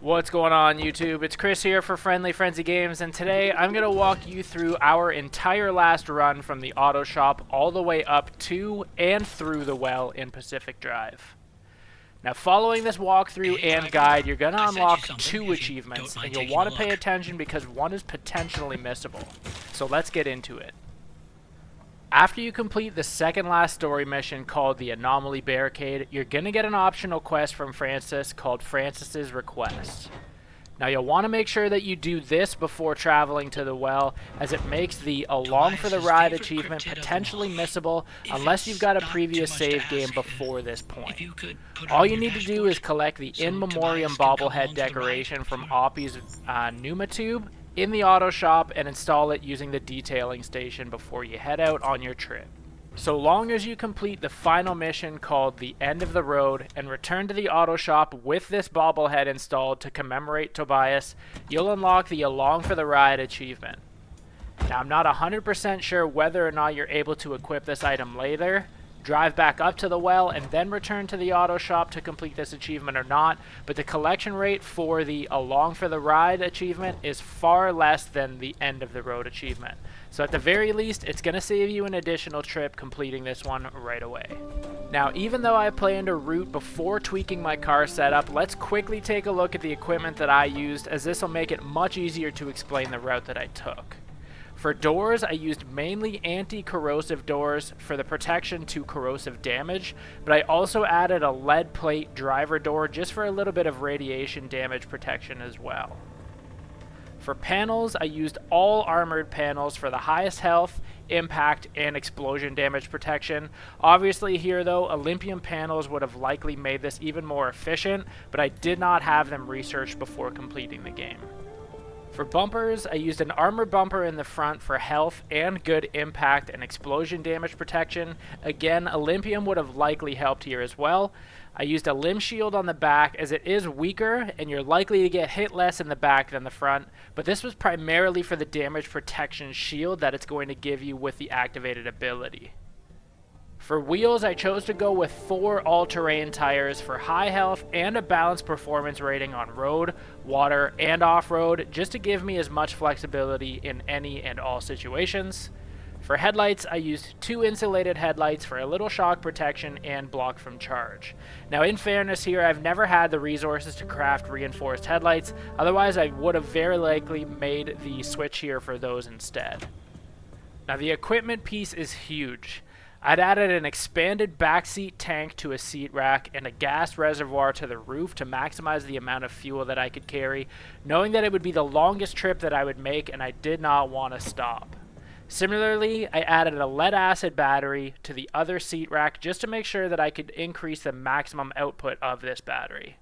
What's going on YouTube? It's Chris here for Friendly Frenzy Games, and today I'm going to walk you through our entire last run from the auto shop all the way up to and through the well in Pacific Drive. Now following this walkthrough and guide, you're going to unlock two achievements, and you'll want to pay attention because one is potentially missable. So let's get into it. After you complete the second last story mission called the Anomaly Barricade, you're going to get an optional quest from Francis called Francis's Request. Now you'll want to make sure that you do this before traveling to the well, as it makes the Along for the Ride achievement potentially missable unless you've got a previous save game before this point. All you need to do is collect the In Memoriam Bobblehead decoration from Oppie's Pneuma Tube in the auto shop and install it using the detailing station before you head out on your trip. So long as you complete the final mission called the End of the Road and return to the auto shop with this bobblehead installed to commemorate Tobias, you'll unlock the Along for the Ride achievement. Now I'm not 100% sure whether or not you're able to equip this item later, drive back up to the well, and then return to the auto shop to complete this achievement or not, but the collection rate for the Along for the Ride achievement is far less than the End of the Road achievement. So at the very least, it's going to save you an additional trip completing this one right away. Now, even though I planned a route before tweaking my car setup, let's quickly take a look at the equipment that I used, as this will make it much easier to explain the route that I took. For doors, I used mainly anti-corrosive doors for the protection to corrosive damage, but I also added a lead plate driver door just for a little bit of radiation damage protection as well. For panels, I used all armored panels for the highest health, impact, and explosion damage protection. Obviously here though, Olympian panels would have likely made this even more efficient, but I did not have them researched before completing the game. For bumpers, I used an armor bumper in the front for health and good impact and explosion damage protection. Again, Olympium would have likely helped here as well. I used a limb shield on the back as it is weaker and you're likely to get hit less in the back than the front, but this was primarily for the damage protection shield that it's going to give you with the activated ability. For wheels, I chose to go with 4 all-terrain tires for high health and a balanced performance rating on road, water, and off-road, just to give me as much flexibility in any and all situations. For headlights, I used 2 insulated headlights for a little shock protection and block from charge. Now in fairness here, I've never had the resources to craft reinforced headlights, otherwise I would have very likely made the switch here for those instead. Now the equipment piece is huge. I'd added an expanded backseat tank to a seat rack and a gas reservoir to the roof to maximize the amount of fuel that I could carry, knowing that it would be the longest trip that I would make and I did not want to stop. Similarly, I added a lead acid battery to the other seat rack just to make sure that I could increase the maximum output of this battery.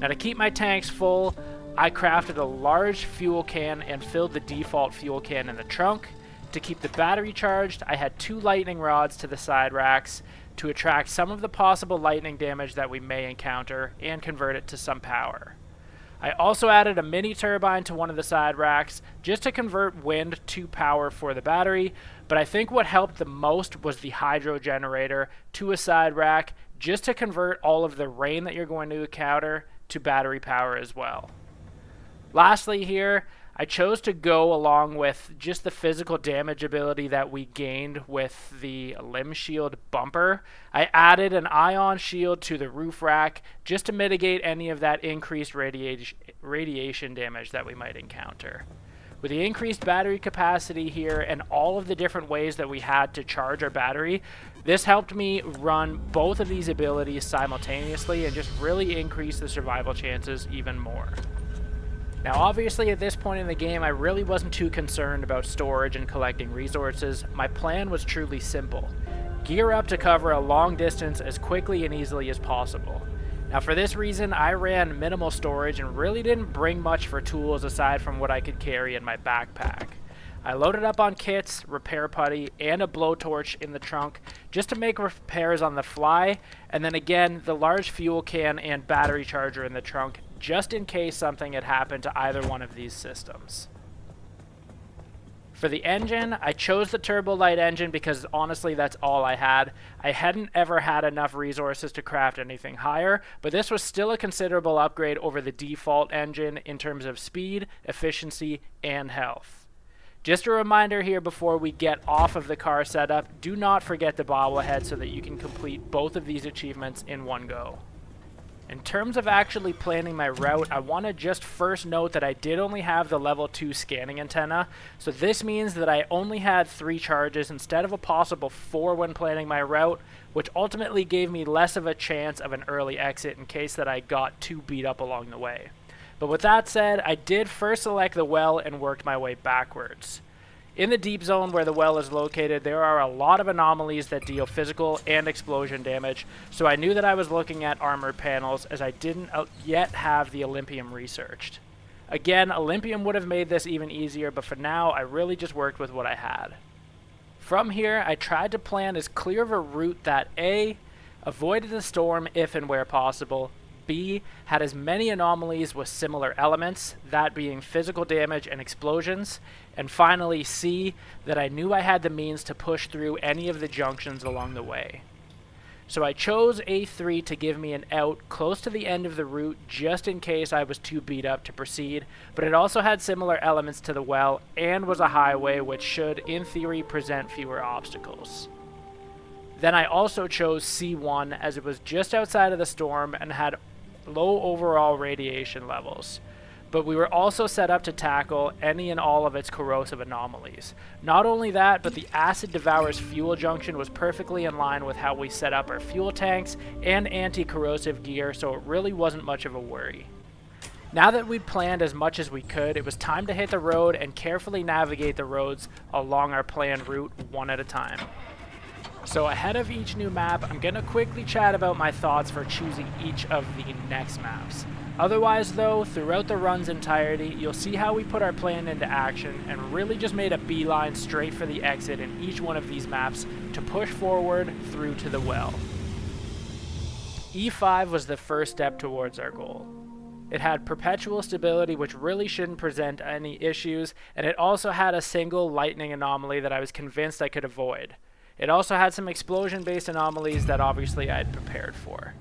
Now to keep my tanks full, I crafted a large fuel can and filled the default fuel can in the trunk. To keep the battery charged, I had 2 lightning rods to the side racks to attract some of the possible lightning damage that we may encounter and convert it to some power. I also added a mini turbine to one of the side racks just to convert wind to power for the battery, but I think what helped the most was the hydro generator to a side rack just to convert all of the rain that you're going to encounter to battery power as well. Lastly here, I chose to go along with just the physical damage ability that we gained with the limb shield bumper. I added an ion shield to the roof rack just to mitigate any of that increased radiation damage that we might encounter. With the increased battery capacity here and all of the different ways that we had to charge our battery, this helped me run both of these abilities simultaneously and just really increase the survival chances even more. Now obviously at this point in the game I really wasn't too concerned about storage and collecting resources. My plan was truly simple. Gear up to cover a long distance as quickly and easily as possible. Now for this reason I ran minimal storage and really didn't bring much for tools aside from what I could carry in my backpack. I loaded up on kits, repair putty, and a blowtorch in the trunk just to make repairs on the fly, and then again the large fuel can and battery charger in the trunk just in case something had happened to either one of these systems. For the engine, I chose the turbo light engine because honestly that's all I had. I hadn't ever had enough resources to craft anything higher, but this was still a considerable upgrade over the default engine in terms of speed, efficiency, and health. Just a reminder here before we get off of the car setup, do not forget the bobblehead so that you can complete both of these achievements in one go. In terms of actually planning my route, I want to just first note that I did only have the level 2 scanning antenna, so this means that I only had 3 charges instead of a possible 4 when planning my route, which ultimately gave me less of a chance of an early exit in case that I got too beat up along the way. But with that said, I did first select the well and worked my way backwards. In the deep zone where the well is located, there are a lot of anomalies that deal physical and explosion damage, so I knew that I was looking at armored panels as I didn't yet have the Olympium researched. Again, Olympium would have made this even easier, but for now, I really just worked with what I had. From here, I tried to plan as clear of a route that A, avoided the storm if and where possible, B, had as many anomalies with similar elements, that being physical damage and explosions, and finally C, that I knew I had the means to push through any of the junctions along the way. So I chose A3 to give me an out close to the end of the route just in case I was too beat up to proceed, but it also had similar elements to the well and was a highway which should, in theory, present fewer obstacles. Then I also chose C1 as it was just outside of the storm and had low overall radiation levels, but we were also set up to tackle any and all of its corrosive anomalies. Not only that, but the acid devours fuel junction was perfectly in line with how we set up our fuel tanks and anti-corrosive gear, so it really wasn't much of a worry. Now that we'd planned as much as we could, it was time to hit the road and carefully navigate the roads along our planned route one at a time. So ahead of each new map, I'm going to quickly chat about my thoughts for choosing each of the next maps. Otherwise though, throughout the run's entirety, you'll see how we put our plan into action and really just made a beeline straight for the exit in each one of these maps to push forward through to the well. E5 was the first step towards our goal. It had perpetual stability, which really shouldn't present any issues, and it also had a single lightning anomaly that I was convinced I could avoid. It also had some explosion-based anomalies that obviously I had prepared for.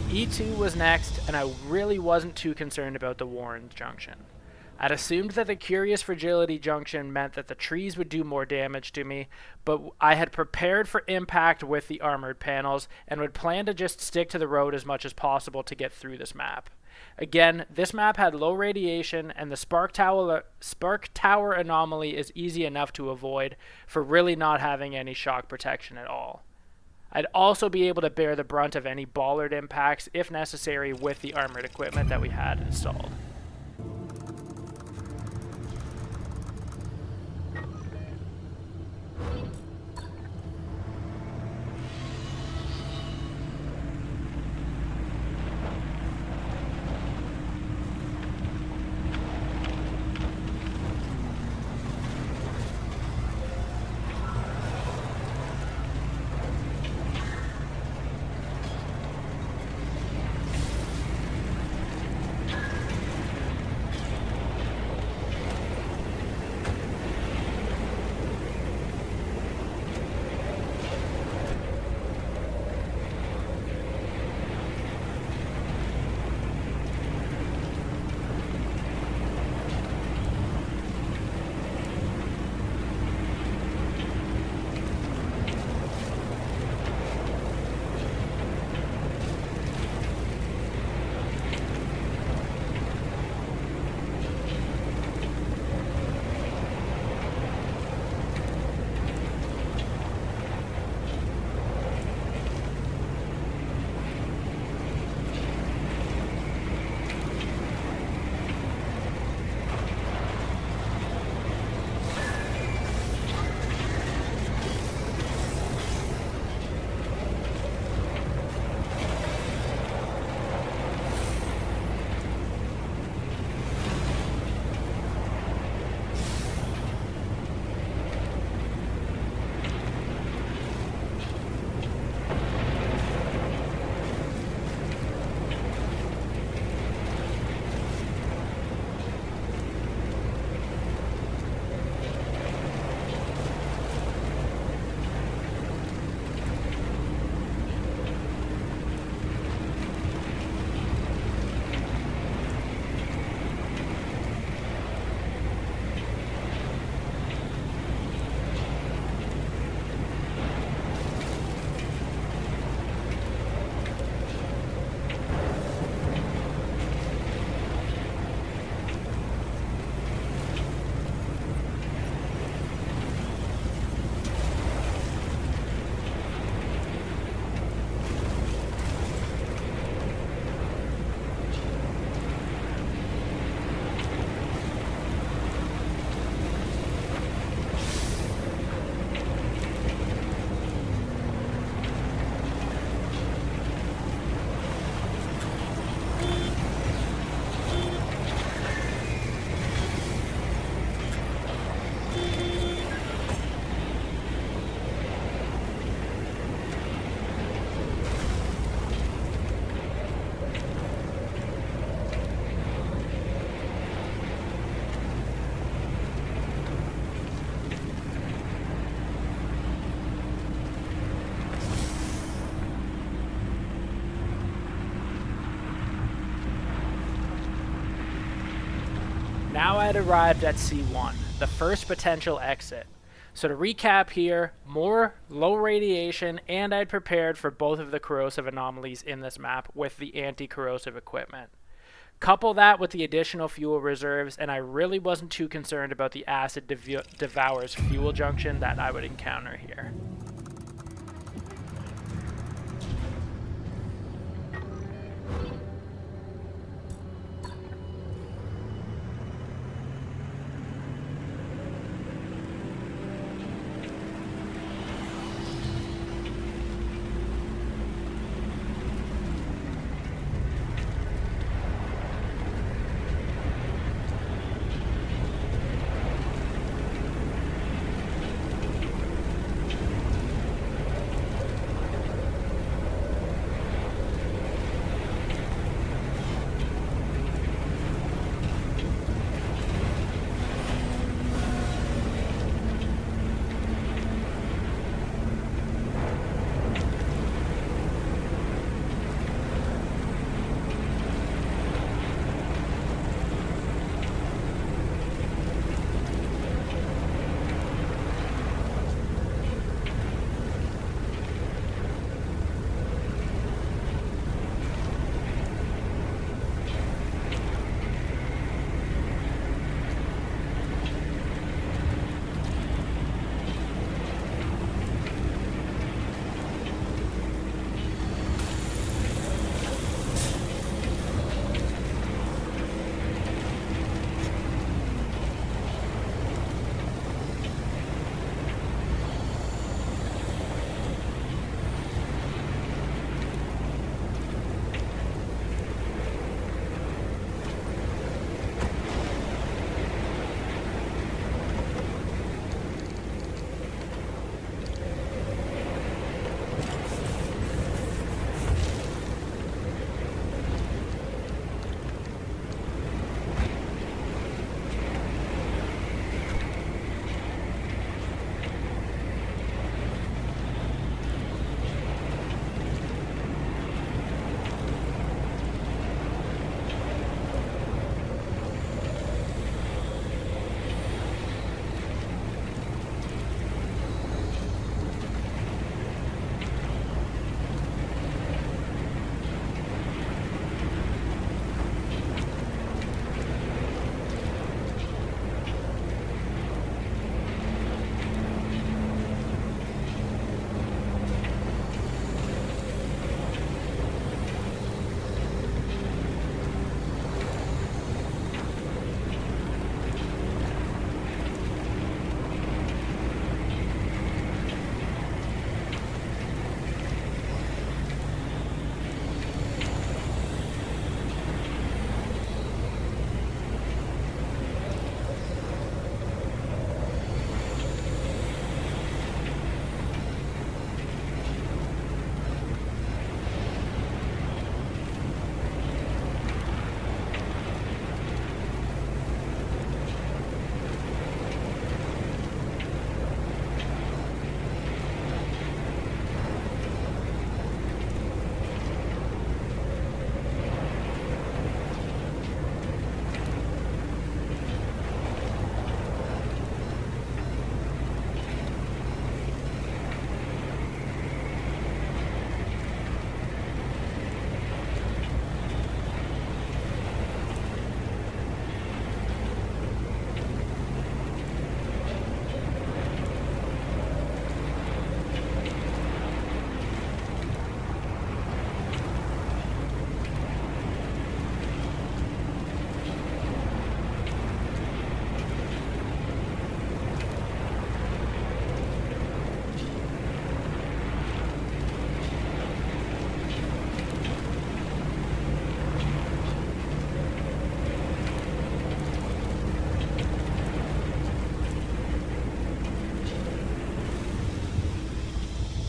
E2 was next, and I really wasn't too concerned about the Warren junction. I'd assumed that the Curious Fragility junction meant that the trees would do more damage to me, but I had prepared for impact with the armored panels and would plan to just stick to the road as much as possible to get through this map. Again, this map had low radiation, and the spark tower anomaly is easy enough to avoid for really not having any shock protection at all. I'd also be able to bear the brunt of any bollard impacts if necessary with the armored equipment that we had installed. I had arrived at C1, the first potential exit. So to recap here, more low radiation, and I'd prepared for both of the corrosive anomalies in this map with the anti-corrosive equipment. Couple that with the additional fuel reserves, and I really wasn't too concerned about the acid devours fuel junction that I would encounter here.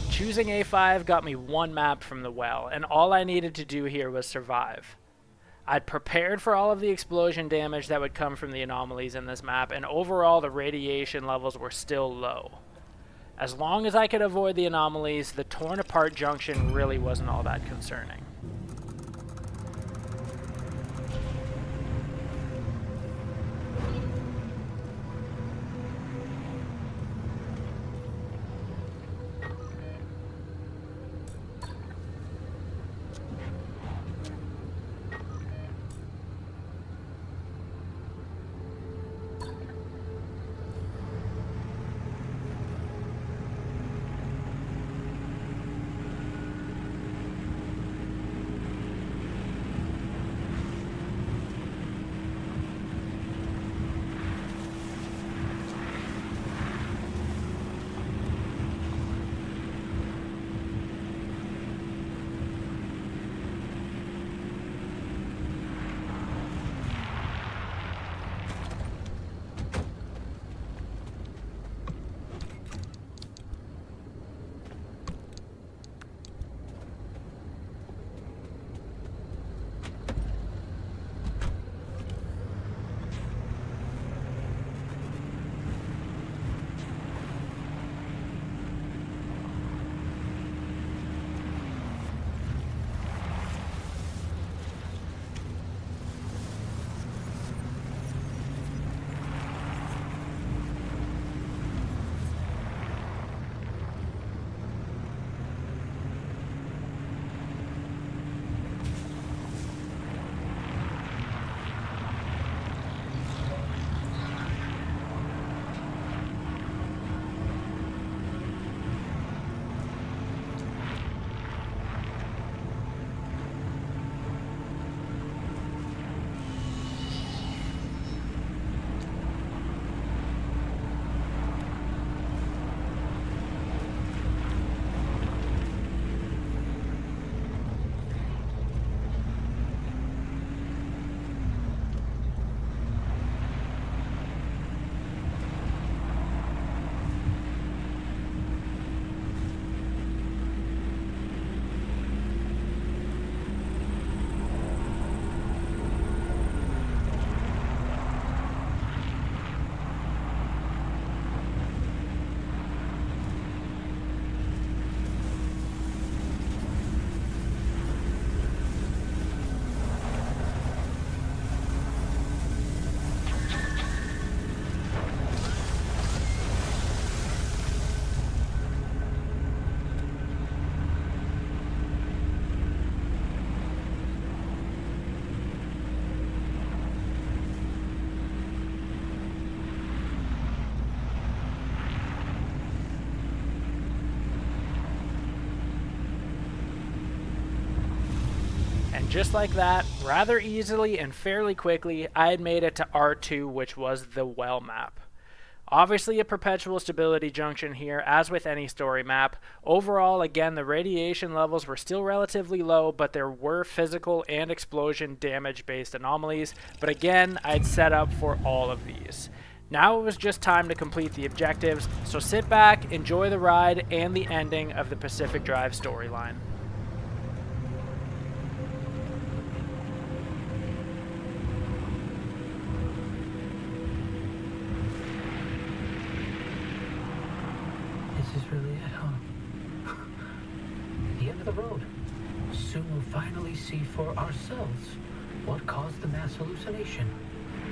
Choosing A5 got me one map from the well, and all I needed to do here was survive. I'd prepared for all of the explosion damage that would come from the anomalies in this map, and overall the radiation levels were still low. As long as I could avoid the anomalies, the torn apart junction really wasn't all that concerning. And just like that, rather easily and fairly quickly, I had made it to R2, which was the well map. Obviously a perpetual stability junction here, as with any story map. Overall, again, the radiation levels were still relatively low, but there were physical and explosion damage-based anomalies. But again, I'd set up for all of these. Now it was just time to complete the objectives, so sit back, enjoy the ride, and the ending of the Pacific Drive storyline. This is really it, huh? The end of the road. Soon we'll finally see for ourselves what caused the mass hallucination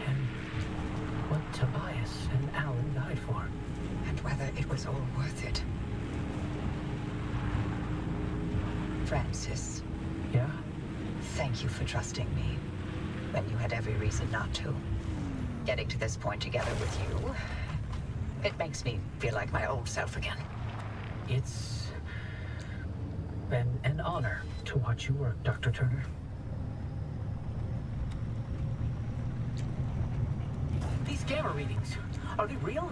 and what Tobias and Alan died for. And whether it was all worth it. Francis, Yeah? thank you for trusting me when you had every reason not to. Getting to this point together with you, it makes me feel like my old self again. It's been an honor to watch you work, Dr. Turner. These gamma readings, are they real?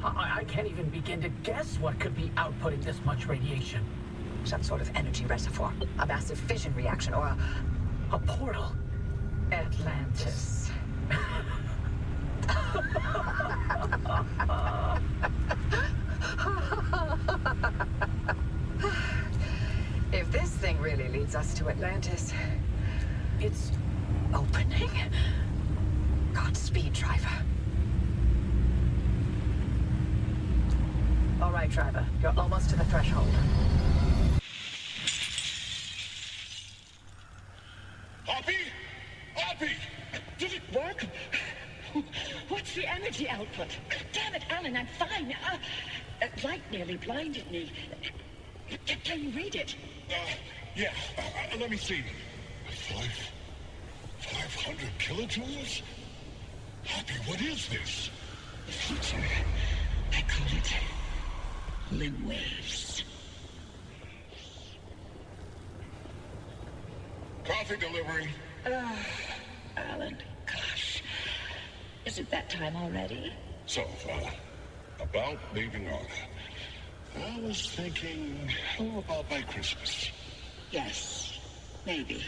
I can't even begin to guess what could be outputting this much radiation. Some sort of energy reservoir, a massive fission reaction, or A portal. Atlantis. If this thing really leads us to Atlantis, It's opening. Godspeed, driver. All right, driver, you're almost to the threshold. Hoppy? Hoppy! Did it work? What's the energy output? Damn it, Alan, I'm fine. Light nearly blinded me. Can you read it? Yeah, let me see. 500 kilojoules? Hoppy, what is this? The future. I call it limb waves. Coffee delivery. Alan, gosh. Is it that time already? So, about leaving Arda. I was thinking, how about by Christmas? Yes, maybe.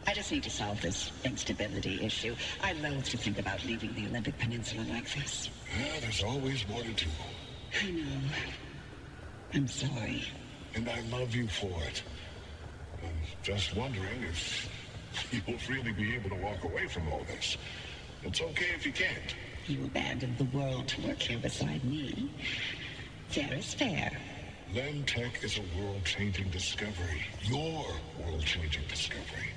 I just need to solve this instability issue. I loathe to think about leaving the Olympic Peninsula like this. Yeah, there's always more to do. I know. I'm sorry. And I love you for it. I'm just wondering if you'll really be able to walk away from all this. It's okay if you can't. You abandoned the world to work here beside me. Fair is fair. Lem Tech is a world-changing discovery. Your world-changing discovery.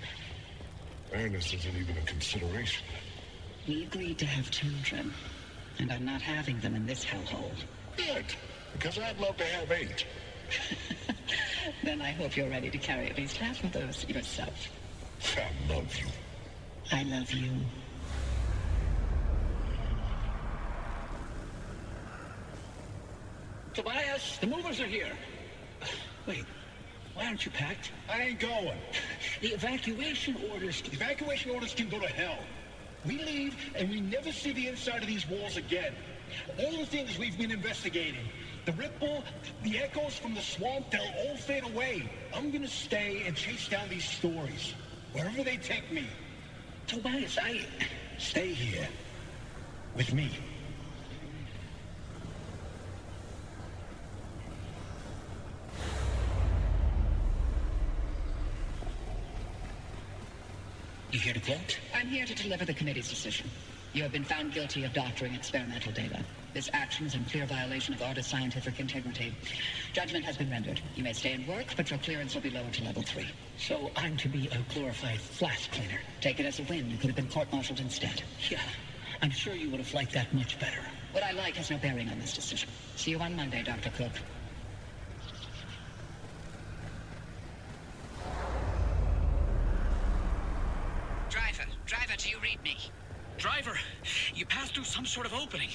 Fairness isn't even a consideration. We agreed to have children, and I'm not having them in this hellhole. Good, because I'd love to have 8. Then I hope you're ready to carry at least half of those yourself. I love you. I love you. Tobias, the movers are here. Wait, why aren't you packed? I ain't going. The evacuation orders. Evacuation orders can go to hell. We leave and we never see the inside of these walls again. All the things we've been investigating, the ripple, the echoes from the swamp, they'll all fade away. I'm gonna stay and chase down these stories, wherever they take me. Tobias, Stay here, with me. You here to quote? I'm here to deliver the committee's decision. You have been found guilty of doctoring experimental data. This action is in clear violation of Arda's scientific integrity. Judgment has been rendered. You may stay and work, but your clearance will be lowered to level 3. So I'm to be a glorified flash cleaner. Take it as a win. You could have been court-martialed instead. Yeah, I'm sure you would have liked that much better. What I like has no bearing on this decision. See you on Monday, Dr. Cook. Driver, do you read me? Driver, you passed through some sort of opening.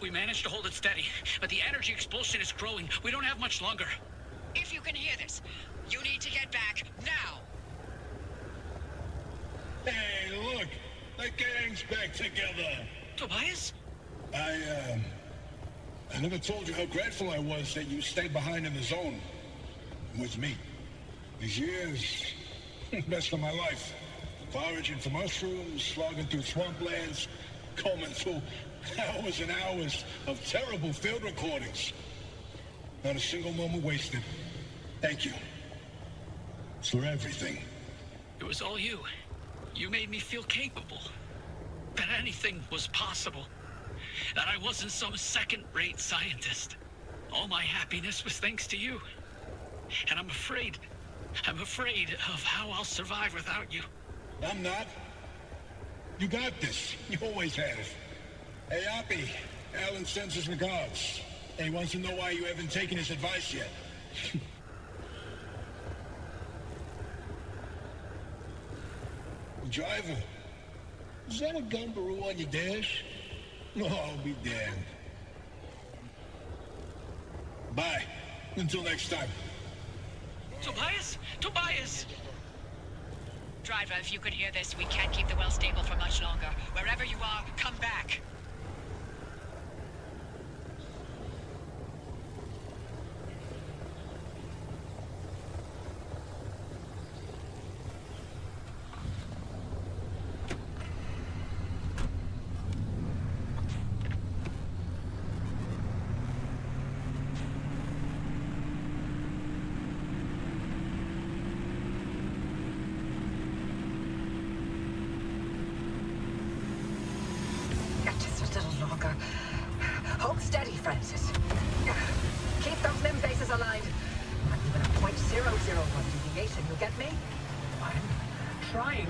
We managed to hold it steady, but the energy expulsion is growing. We don't have much longer. If you can hear this, you need to get back now. Hey, look! The gang's back together! Tobias? I never told you how grateful I was that you stayed behind in the zone. With me. These years, best of my life. Foraging for mushrooms, slogging through swamplands, combing through hours and hours of terrible field recordings. Not a single moment wasted. Thank you. For everything. It was all you. You made me feel capable. That anything was possible. That I wasn't some second-rate scientist. All my happiness was thanks to you. And I'm afraid of how I'll survive without you. I'm not. You got this. You always have. Hey, Oppie. Alan sends his regards. He wants to know why you haven't taken his advice yet. Driver, is that a gumbaroo on your dash? Oh, I'll be damned. Bye. Until next time. Tobias? Tobias! Driver, if you could hear this, we can't keep the well stable for much longer. Wherever you are, come back. Just a little longer. Hold steady, Francis. Keep those limb bases aligned. Not even a 0.001 deviation, you get me? I'm trying.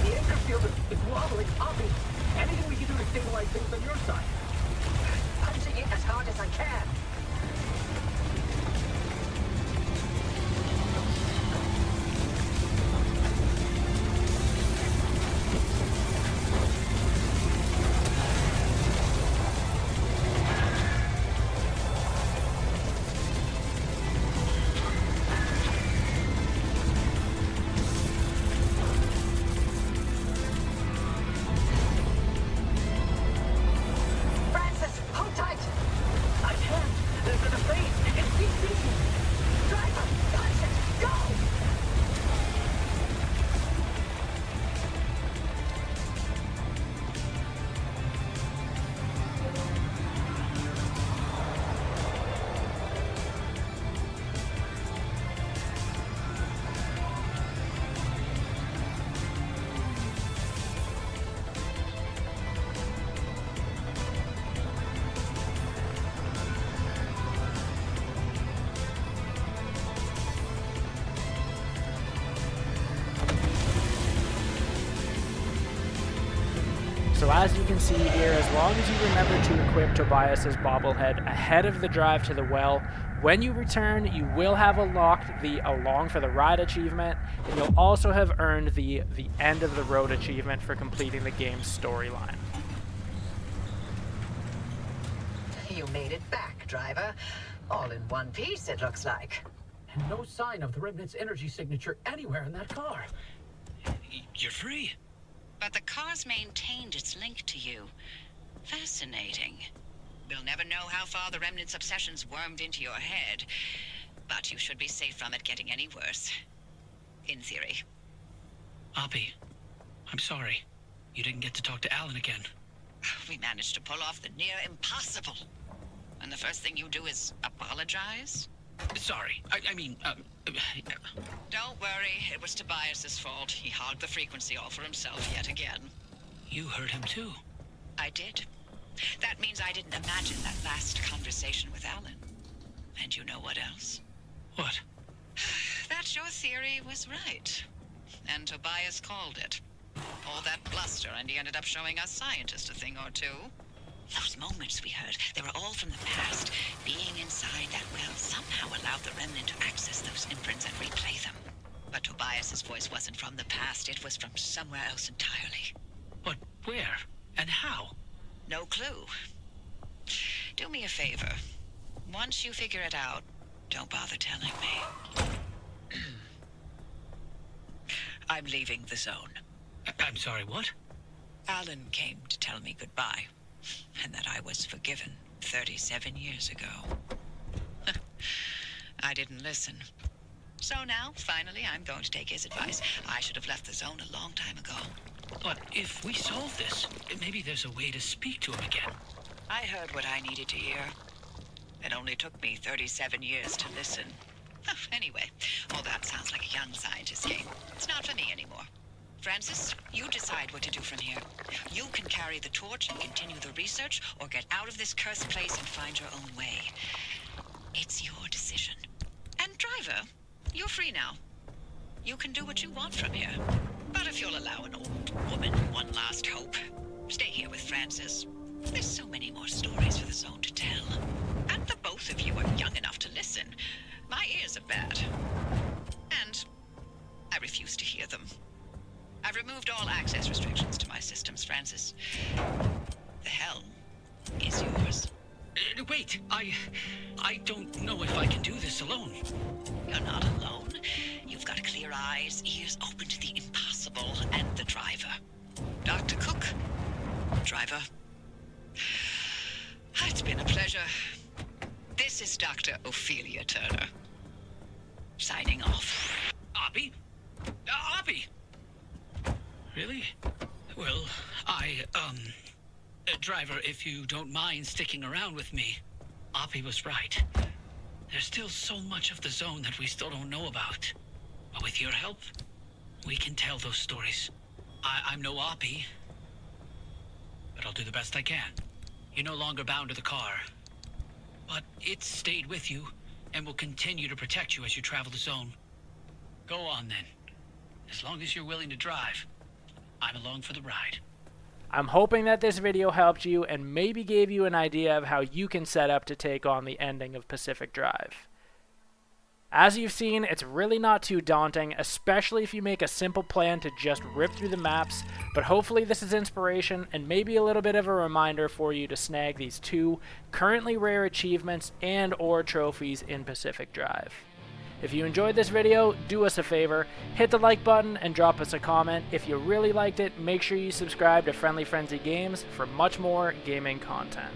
The anchor field is wobbling, Oppie. Anything we can do to stabilize things on your side? Punching it as hard as I can. Francis, hold tight. I can't. The face, it keeps beating. Driver, punch it. Go! So as you can see here, as long as you remember to equip Tobias's bobblehead ahead of the drive to the well, when you return, you will have unlocked the Along for the Ride achievement, and you'll also have earned the End of the Road achievement for completing the game's storyline. You made it back, driver. All in one piece, it looks like. And no sign of the Remnant's energy signature anywhere in that car. You're free. But the car's maintained its link to you. Fascinating. We'll never know how far the Remnant's obsessions wormed into your head, but you should be safe from it getting any worse. In theory. Oppie, I'm sorry. You didn't get to talk to Alan again. We managed to pull off the near impossible. And the first thing you do is apologize? Sorry. I mean, Don't worry, it was Tobias's fault. He hogged the frequency all for himself yet again. you heard him too. I did. That means I didn't imagine that last conversation with Alan. And you know what else? What? That your theory was right. And Tobias called it. All that bluster, and he ended up showing us scientists a thing or two. Those moments we heard, they were all from the past. Being inside that well somehow allowed the Remnant to access those imprints and replay them. But Tobias's voice wasn't from the past, it was from somewhere else entirely. But Where? And how? No clue. Do me a favor. Once you figure it out, don't bother telling me. I'm leaving the zone. I'm sorry, what? Alan came to tell me goodbye, and that I was forgiven 37 years ago. I didn't listen. So now, finally, I'm going to take his advice. I should have left the zone a long time ago. But if we solve this, maybe there's a way to speak to him again. I heard what I needed to hear. It only took me 37 years to listen. Anyway, all that sounds like a young scientist game. It's not for me anymore. Francis, you decide what to do from here. You can carry the torch and continue the research, or get out of this cursed place and find your own way. It's your decision. And driver, you're free now. You can do what you want from here. But if you'll allow an old woman one last hope, stay here with Francis. There's so many more stories for the zone to tell. And the both of you are young enough to listen. My ears are bad. And I refuse to hear them. I've removed all access restrictions to my systems, Francis. The helm is yours. Wait, I don't know if I can do this alone. You're not alone. You've got clear eyes, ears open to the impossible, and the driver. Dr. Cook, driver. It's been a pleasure. This is Dr. Ophelia Turner. Signing off. Oppie? Oppie! Really? Well, driver, if you don't mind sticking around with me, Oppie was right. There's still so much of the zone that we still don't know about. But with your help, we can tell those stories. I'm no Oppie, but I'll do the best I can. You're no longer bound to the car, but it's stayed with you and will continue to protect you as you travel the zone. Go on then. As long as you're willing to drive, I'm along for the ride. I'm hoping that this video helped you and maybe gave you an idea of how you can set up to take on the ending of Pacific Drive. As you've seen, it's really not too daunting, especially if you make a simple plan to just rip through the maps, but hopefully this is inspiration and maybe a little bit of a reminder for you to snag these 2 currently rare achievements and or trophies in Pacific Drive. If you enjoyed this video, do us a favor, hit the like button and drop us a comment. If you really liked it, make sure you subscribe to Friendly Frenzy Games for much more gaming content.